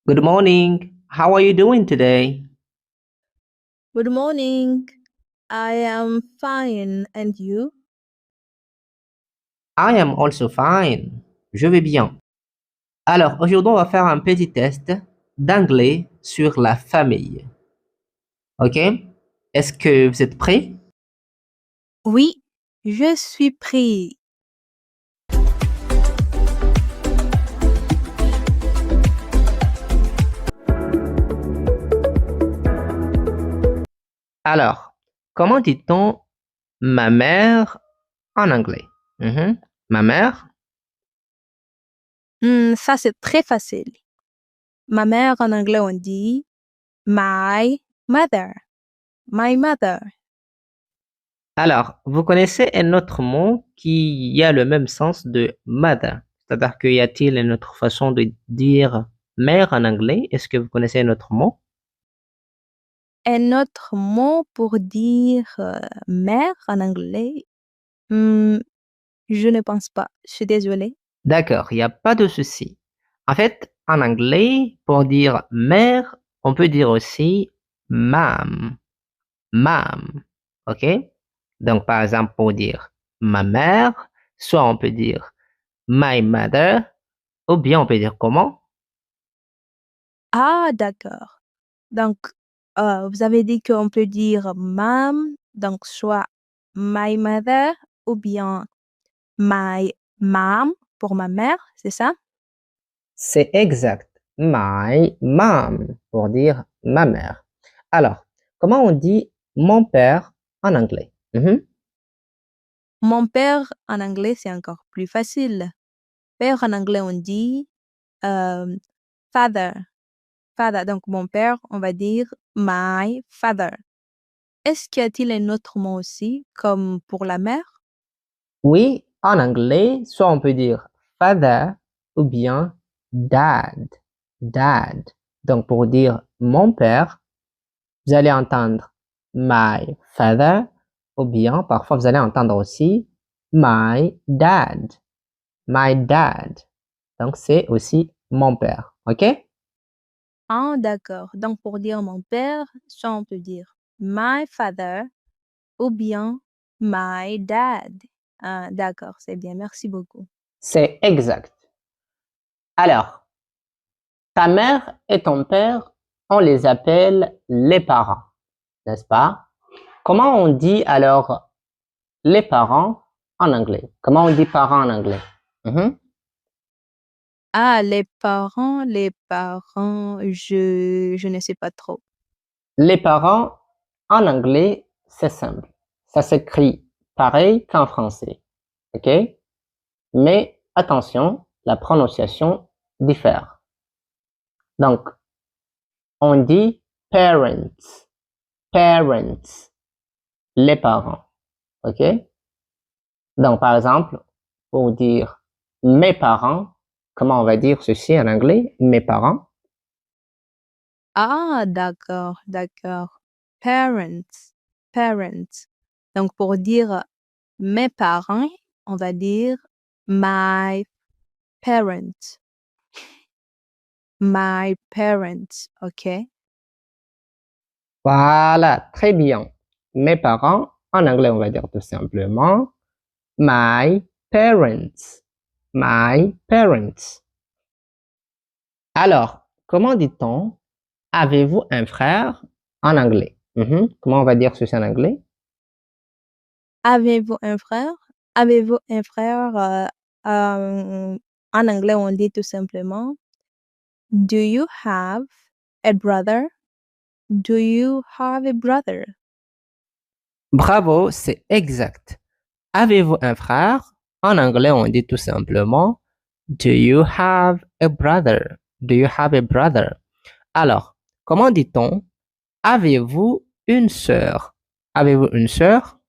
Good morning. How are you doing today? Good morning. I am fine. And you? I am also fine. Je vais bien. Alors, aujourd'hui, on va faire un petit test d'anglais sur la famille. OK? Est-ce que vous êtes prêts? Oui, je suis pris. Alors, comment dit-on ma mère en anglais? Mhm. Ma mère? Ça, c'est très facile. Ma mère, en anglais, on dit my mother. My mother. Alors, vous connaissez un autre mot qui a le même sens de mother. C'est-à-dire qu'il y a-t-il une autre façon de dire mère en anglais? Est-ce que vous connaissez un autre mot? Un autre mot pour dire mère en anglais, hmm, je ne pense pas. Je suis désolée. D'accord, il n'y a pas de souci. En fait, en anglais, pour dire mère, on peut dire aussi mom, mom. OK? Donc, par exemple, pour dire ma mère, soit on peut dire my mother, ou bien on peut dire comment? Ah, d'accord. Donc, vous avez dit qu'on peut dire mom, donc soit my mother ou bien my mom pour ma mère, c'est ça? C'est exact. My mom, pour dire ma mère. Alors, comment on dit mon père en anglais? Mhm. Mon père en anglais, c'est encore plus facile. Père en anglais, on dit euh, father. Father. Donc, mon père, on va dire my father. Est-ce qu'il y a-t-il un autre mot aussi, comme pour la mère? Oui, en anglais, soit on peut dire father ou bien dad. Dad. Donc, pour dire mon père, vous allez entendre my father ou bien parfois vous allez entendre aussi my dad. My dad. Donc, c'est aussi mon père. OK? Ah, d'accord. Donc, pour dire mon père, soit on peut dire my father ou bien my dad. Ah, d'accord, c'est bien. Merci beaucoup. C'est exact. Alors, ta mère et ton père, on les appelle les parents, n'est-ce pas? Comment on dit alors les parents en anglais? Comment on dit parents en anglais? Mhm. Ah, les parents, je ne sais pas trop. Les parents en anglais, c'est simple. Ça s'écrit pareil qu'en français. OK? Mais attention, la prononciation diffère. Donc, on dit parents, parents, les parents. OK? Donc, par exemple, pour dire mes parents, comment on va dire ceci en anglais? Mes parents. Ah, d'accord, d'accord. Parents, parents. Donc, pour dire mes parents, on va dire my parents, my parents, OK? Voilà, très bien. Mes parents, en anglais, on va dire tout simplement my parents. My parents. Alors, comment dit-on avez-vous un frère en anglais? Mhm. Comment on va dire ceci en anglais? Avez-vous un frère? Avez-vous un frère? En anglais, on dit tout simplement do you have a brother? Do you have a brother? Bravo, c'est exact. Avez-vous un frère? En anglais, on dit tout simplement do you have a brother? Do you have a brother? Alors, comment dit-on avez-vous une sœur? Avez-vous une sœur?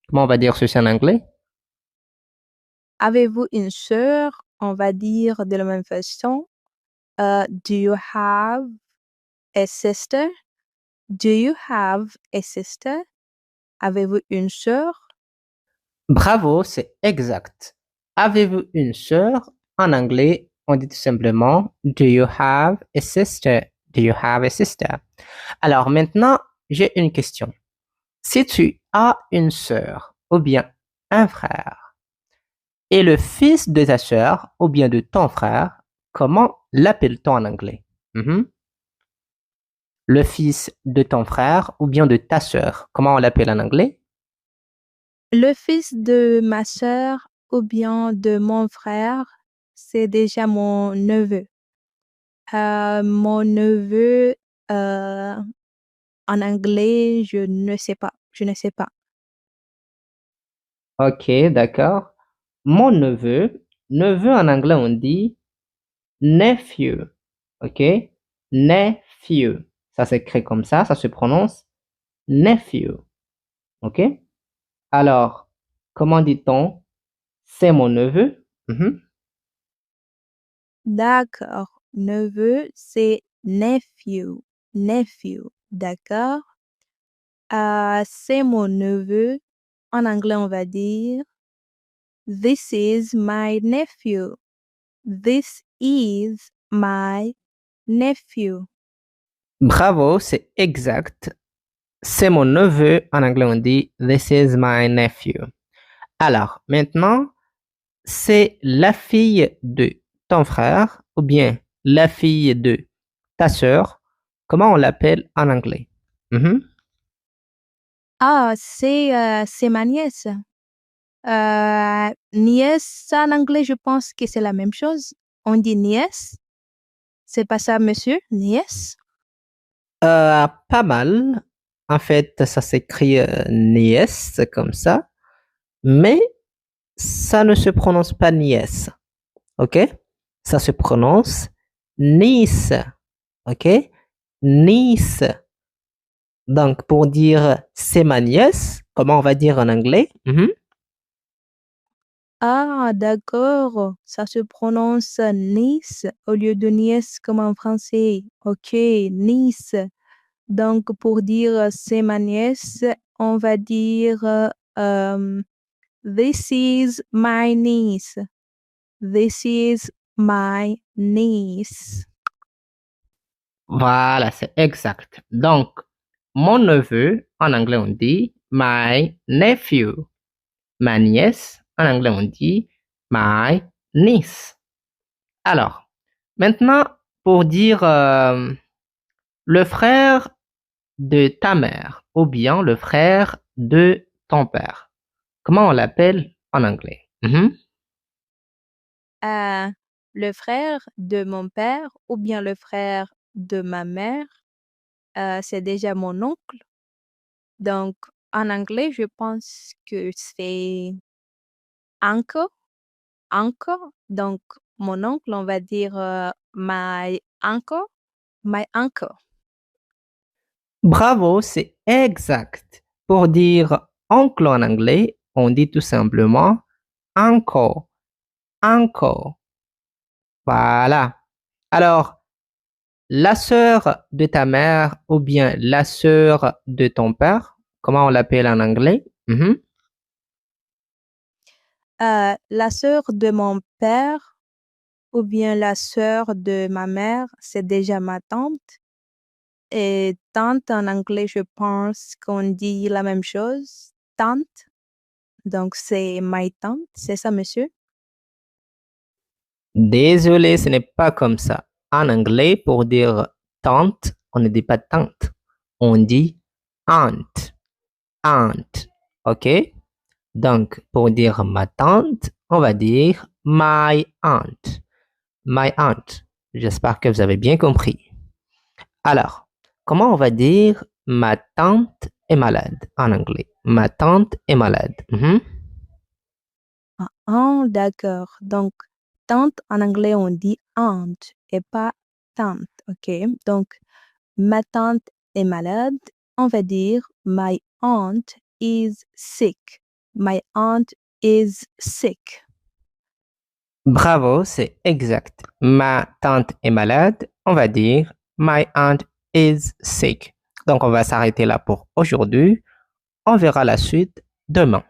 Comment on va dire ceci en anglais? Avez-vous une sœur? On va dire de la même façon. Do you have a sister? Do you have a sister? Avez-vous une sœur? Bravo, c'est exact. Avez-vous une sœur? En anglais, on dit tout simplement Do you have a sister? Do you have a sister? Alors maintenant, j'ai une question. Si tu as une sœur ou bien un frère et le fils de ta sœur ou bien de ton frère, comment l'appelle-t-on en anglais? Mhm. Le fils de ton frère ou bien de ta sœur, comment on l'appelle en anglais? Le fils de ma sœur ou bien de mon frère, c'est déjà mon neveu. Mon neveu, en anglais, je ne sais pas. Je ne sais pas. Ok, d'accord. Mon neveu, neveu en anglais on dit nephew, ok? Nephew, ça s'écrit comme ça se prononce nephew, ok? Alors, comment dit-on? C'est mon neveu. Mhm. D'accord. Neveu, c'est nephew. Nephew. D'accord. C'est mon neveu. En anglais, on va dire This is my nephew. This is my nephew. Bravo, c'est exact. C'est mon neveu. En anglais, on dit This is my nephew. Alors, maintenant, c'est la fille de ton frère ou bien la fille de ta sœur. Comment on l'appelle en anglais? Mhm. C'est ma nièce. Nièce, en anglais, je pense que c'est la même chose. On dit nièce. C'est pas ça, monsieur? Nièce? Pas mal. En fait, ça s'écrit nièce comme ça, mais ça ne se prononce pas nièce. OK? Ça se prononce niece. OK? Niece. Donc, pour dire c'est ma nièce, comment on va dire en anglais? Mhm. Ah, d'accord. Ça se prononce niece au lieu de nièce comme en français. Ok, niece. Donc, pour dire c'est ma nièce, on va dire This is my niece. This is my niece. Voilà, c'est exact. Donc, mon neveu, en anglais, on dit my nephew. Ma nièce, en anglais, on dit my niece. Alors, maintenant, pour dire le frère de ta mère ou bien le frère de ton père, comment on l'appelle en anglais? Mhm. Euh, le frère de mon père ou bien le frère de ma mère, c'est déjà mon oncle. Donc, en anglais, je pense que c'est uncle, uncle. Donc, mon oncle, on va dire my uncle, my uncle. Bravo, c'est exact. Pour dire oncle en anglais, on dit tout simplement uncle, uncle. Voilà. Alors, la sœur de ta mère ou bien la sœur de ton père, comment on l'appelle en anglais? Mhm. La sœur de mon père ou bien la sœur de ma mère, c'est déjà ma tante. Et tante en anglais, je pense qu'on dit la même chose. Tante. Donc, c'est my tante. C'est ça, monsieur? Désolé, ce n'est pas comme ça. En anglais, pour dire tante, on ne dit pas tante. On dit aunt, aunt. OK? Donc, pour dire ma tante, on va dire my aunt. My aunt. J'espère que vous avez bien compris. Alors, comment on va dire ma tante est malade en anglais? Ma tante est malade. Mhm. Ah, d'accord. Donc, tante en anglais, on dit aunt et pas tante. OK? Donc, ma tante est malade. On va dire my aunt is sick. My aunt is sick. Bravo, c'est exact. Ma tante est malade. On va dire my aunt is sick. Donc, on va s'arrêter là pour aujourd'hui. On verra la suite demain.